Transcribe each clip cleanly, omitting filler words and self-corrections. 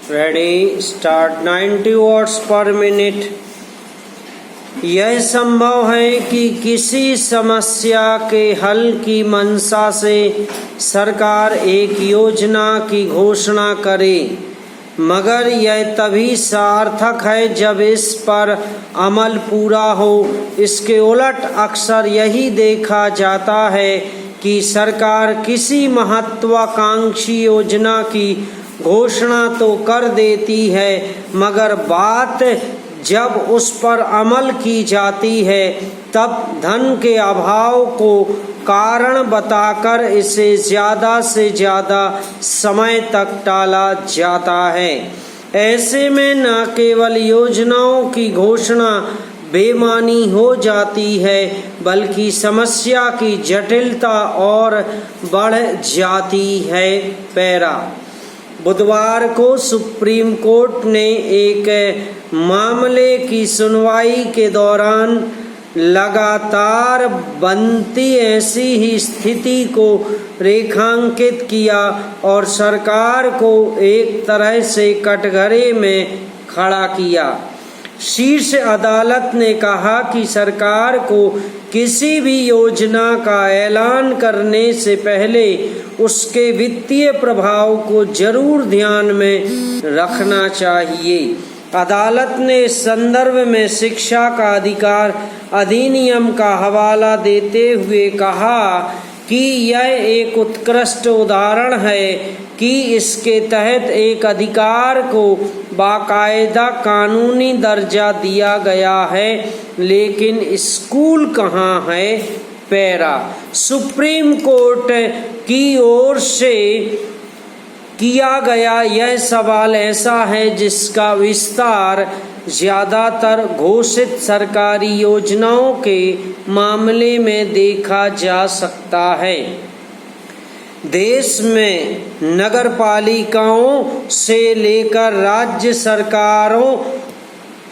Ready start 90 watts पर मिनट। यह संभव है कि किसी समस्या के हल की मंशा से सरकार एक योजना की घोषणा करे, मगर यह तभी सार्थक है जब इस पर अमल पूरा हो। इसके उलट अक्सर यही देखा जाता है कि सरकार किसी महत्वाकांक्षी योजना की घोषणा तो कर देती है, मगर बात जब उस पर अमल की जाती है तब धन के अभाव को कारण बताकर इसे ज़्यादा से ज़्यादा समय तक टाला जाता है। ऐसे में न केवल योजनाओं की घोषणा बेमानी हो जाती है, बल्कि समस्या की जटिलता और बढ़ जाती है। पैरा बुधवार को सुप्रीम कोर्ट ने एक मामले की सुनवाई के दौरान लगातार बनती ऐसी ही स्थिति को रेखांकित किया और सरकार को एक तरह से कटघरे में खड़ा किया। शीर्ष अदालत ने कहा कि सरकार को किसी भी योजना का ऐलान करने से पहले उसके वित्तीय प्रभाव को जरूर ध्यान में रखना चाहिए। अदालत ने इस संदर्भ में शिक्षा का अधिकार अधिनियम का हवाला देते हुए कहा कि यह एक उत्कृष्ट उदाहरण है कि इसके तहत एक अधिकार को बाकायदा कानूनी दर्जा दिया गया है, लेकिन स्कूल कहाँ है। पैरा सुप्रीम कोर्ट की ओर से किया गया यह सवाल ऐसा है जिसका विस्तार ज़्यादातर घोषित सरकारी योजनाओं के मामले में देखा जा सकता है। देश में नगरपालिकाओं से लेकर राज्य सरकारों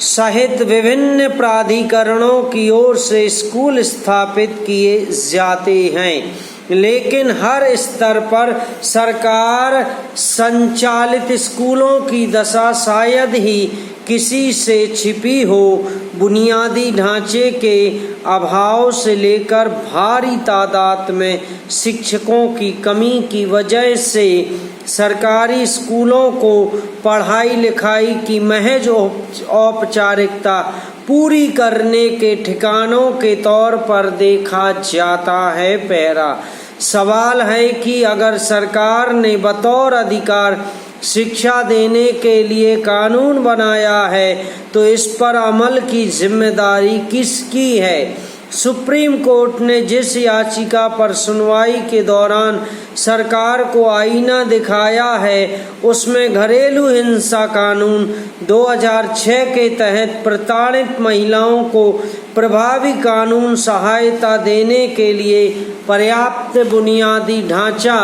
सहित विभिन्न प्राधिकरणों की ओर से स्कूल स्थापित किए जाते हैं, लेकिन हर स्तर पर सरकार संचालित स्कूलों की दशा शायद ही किसी से छिपी हो। बुनियादी ढांचे के अभाव से लेकर भारी तादाद में शिक्षकों की कमी की वजह से सरकारी स्कूलों को पढ़ाई लिखाई की महज औपचारिकता पूरी करने के ठिकानों के तौर पर देखा जाता है। पैरा सवाल है कि अगर सरकार ने बतौर अधिकार शिक्षा देने के लिए कानून बनाया है तो इस पर अमल की जिम्मेदारी किसकी है। सुप्रीम कोर्ट ने जिस याचिका पर सुनवाई के दौरान सरकार को आईना दिखाया है उसमें घरेलू हिंसा कानून 2006 के तहत प्रताड़ित महिलाओं को प्रभावी कानून सहायता देने के लिए पर्याप्त बुनियादी ढांचा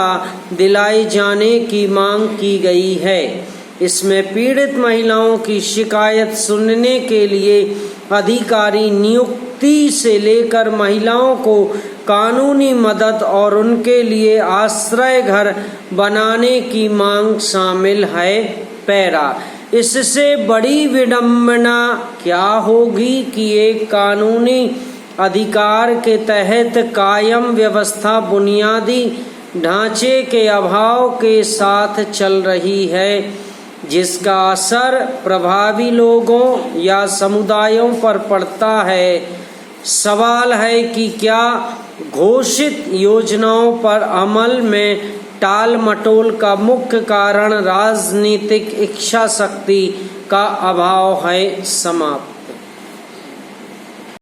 दिलाए जाने की मांग की गई है। इसमें पीड़ित महिलाओं की शिकायत सुनने के लिए अधिकारी नियुक्ति से लेकर महिलाओं को कानूनी मदद और उनके लिए आश्रय घर बनाने की मांग शामिल है। पैरा इससे बड़ी विडंबना क्या होगी कि एक कानूनी अधिकार के तहत कायम व्यवस्था बुनियादी ढांचे के अभाव के साथ चल रही है, जिसका असर प्रभावी लोगों या समुदायों पर पड़ता है। सवाल है कि क्या घोषित योजनाओं पर अमल में टाल मटोल का मुख्य कारण राजनीतिक इच्छा शक्ति का अभाव है। समाप्त।